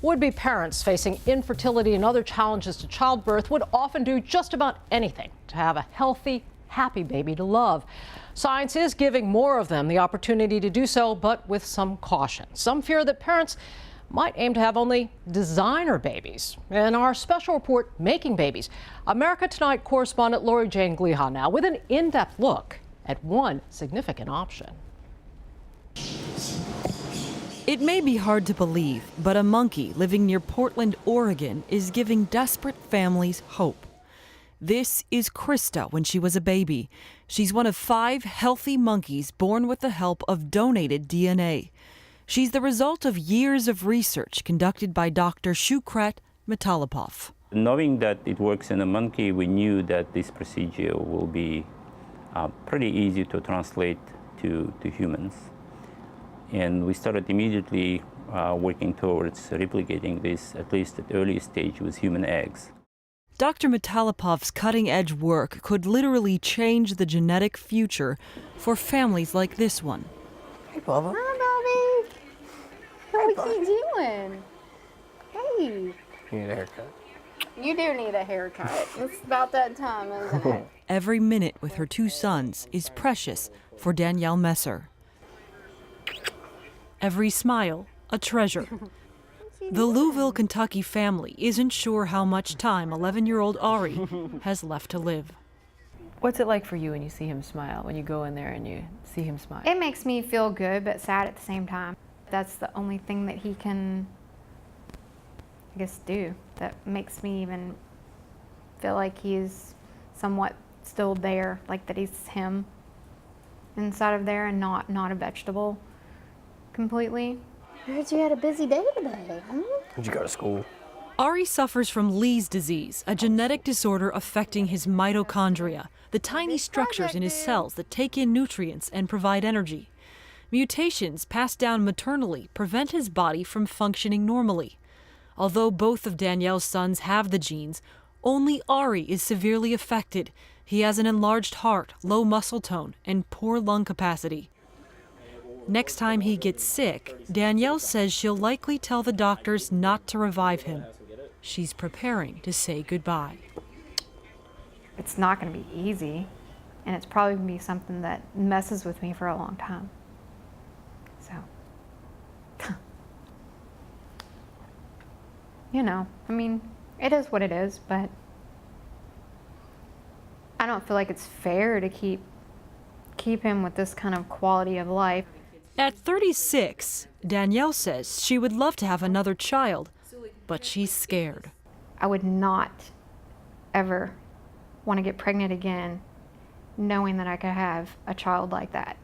Would-be parents facing infertility and other challenges to childbirth would often do just about anything to have a healthy, happy baby to love. Science is giving more of them the opportunity to do so, but with some caution. Some fear that parents might aim to have only designer babies. In our special report, Making Babies, America Tonight correspondent Lori Jane Gliha now with an in-depth look at one significant option. It may be hard to believe, but a monkey living near Portland, Oregon is giving desperate families hope. This is Krista when she was a baby. She's one of 5 healthy monkeys born with the help of donated DNA. She's the result of years of research conducted by Dr. Nicole.Grether. Knowing that it works in a monkey, we knew that this procedure will be pretty easy to translate to humans. And we started immediately working towards replicating this, at least at the earliest stage, with human eggs. Dr. Metalopov's cutting-edge work could literally change the genetic future for families like this one. Hey, Bubba. Hi, Bobby. What are you doing? Hey. You need a haircut. You do need a haircut. It's about that time, isn't it? Every minute with her 2 sons is precious for Danielle Messer. Every smile, a treasure. The Louisville, Kentucky family isn't sure how much time 11-year-old Ari has left to live. What's it like for you when you see him smile, when you go in there and you see him smile? It makes me feel good, but sad at the same time. That's the only thing that he can, I guess, do that makes me even feel like he's somewhat still there, like that he's him inside of there and not a vegetable completely. I heard you had a busy day today. Did you go to school? Ari suffers from Lee's disease, a genetic disorder affecting his mitochondria, the tiny structures in his cells that take in nutrients and provide energy. Mutations passed down maternally prevent his body from functioning normally. Although both of Danielle's sons have the genes, only Ari is severely affected. He has an enlarged heart, low muscle tone, and poor lung capacity. Next time he gets sick, Danielle says she'll likely tell the doctors not to revive him. She's preparing to say goodbye. It's not going to be easy, and it's probably going to be something that messes with me for a long time. So, you know, I mean, it is what it is, but I don't feel like it's fair to keep him with this kind of quality of life. At 36, Danielle says she would love to have another child, but she's scared. I would not ever want to get pregnant again knowing that I could have a child like that,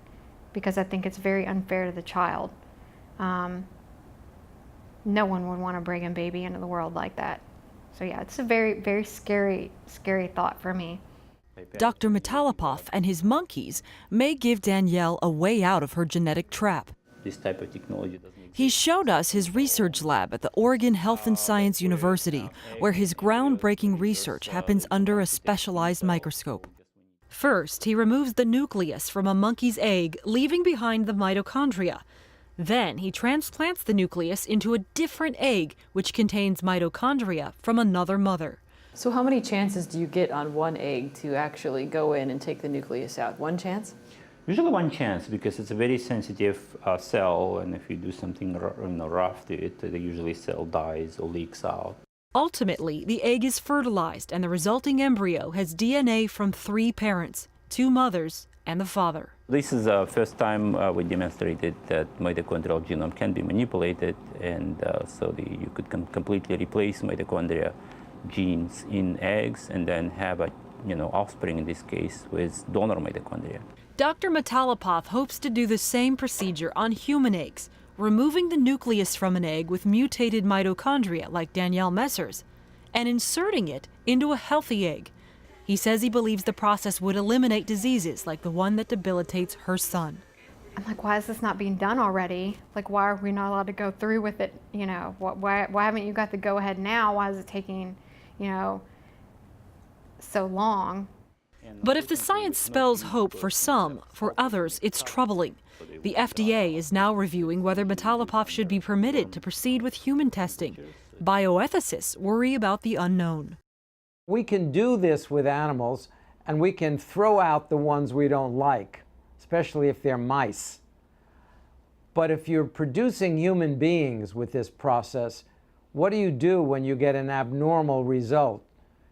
because I think it's very unfair to the child. No one would want to bring a baby into the world like that. So yeah, it's a very, very scary thought for me. Dr. Metalopov and his monkeys may give Danielle a way out of her genetic trap. This type of technology doesn't exist. He showed us his research lab at the Oregon Health and Science University, where his groundbreaking research happens under a specialized microscope. First, he removes the nucleus from a monkey's egg, leaving behind the mitochondria. Then he transplants the nucleus into a different egg, which contains mitochondria from another mother. So how many chances do you get on one egg to actually go in and take the nucleus out? One chance? Usually one chance, because it's a very sensitive cell, and if you do something rough to it, the usually cell dies or leaks out. Ultimately, the egg is fertilized, and the resulting embryo has DNA from 3 parents, 2 mothers, and the father. This is the first time we demonstrated that mitochondrial genome can be manipulated, and so you could completely replace mitochondria genes in eggs and then have a offspring, in this case, with donor mitochondria. Dr. Metalopov hopes to do the same procedure on human eggs, removing the nucleus from an egg with mutated mitochondria like Danielle Messer's, and inserting it into a healthy egg. He says he believes the process would eliminate diseases like the one that debilitates her son. I'm like, why is this not being done already? Like, why are we not allowed to go through with it? You know, why haven't you got the go ahead now? Why is it taking, so long? But if the science spells hope for some, for others it's troubling. The FDA is now reviewing whether Metalopov should be permitted to proceed with human testing. Bioethicists worry about the unknown. We can do this with animals, and we can throw out the ones we don't like, especially if they're mice. But if you're producing human beings with this process, what do you do when you get an abnormal result?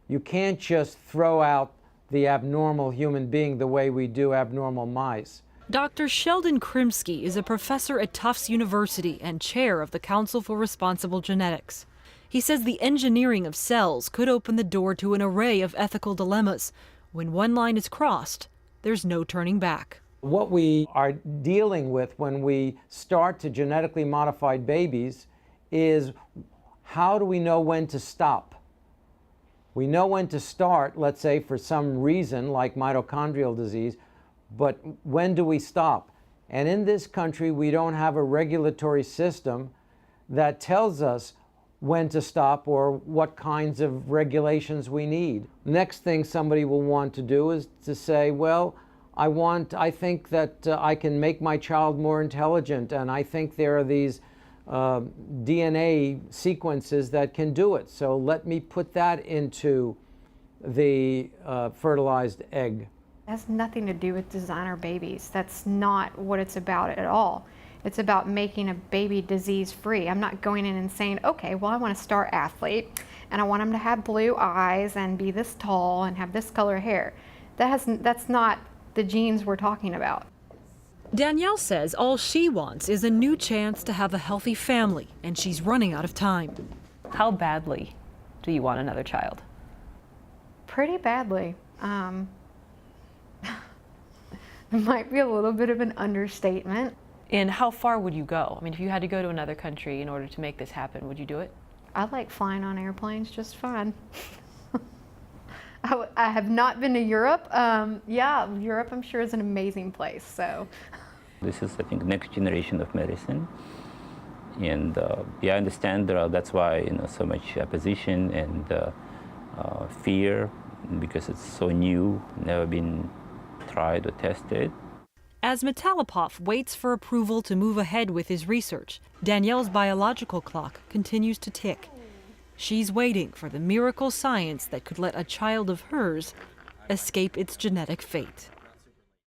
You can't just throw out the abnormal human being the way we do abnormal mice. Dr. Sheldon Krimsky is a professor at Tufts University and chair of the Council for Responsible Genetics. He says the engineering of cells could open the door to an array of ethical dilemmas. When one line is crossed, there's no turning back. What we are dealing with when we start to genetically modify babies is, how do we know when to stop? We know when to start, let's say for some reason like mitochondrial disease, but when do we stop? And in this country, we don't have a regulatory system that tells us when to stop or what kinds of regulations we need. Next thing somebody will want to do is to say, well, I think that I can make my child more intelligent, and I think there are these DNA sequences that can do it. So let me put that into the fertilized egg. It has nothing to do with designer babies. That's not what it's about at all. It's about making a baby disease-free. I'm not going in and saying, okay, well, I want a star athlete, and I want him to have blue eyes and be this tall and have this color hair. That's not the genes we're talking about. Danielle says all she wants is a new chance to have a healthy family, and she's running out of time. How badly do you want another child? Pretty badly. It might be a little bit of an understatement. And how far would you go? I mean, if you had to go to another country in order to make this happen, would you do it? I like flying on airplanes just fine. I have not been to Europe. Yeah, Europe I'm sure is an amazing place. So this is, I think, next generation of medicine. And yeah, I understand that's why so much opposition and fear, because it's so new, never been tried or tested. As Metalopov waits for approval to move ahead with his research, Danielle's biological clock continues to tick. She's waiting for the miracle science that could let a child of hers escape its genetic fate.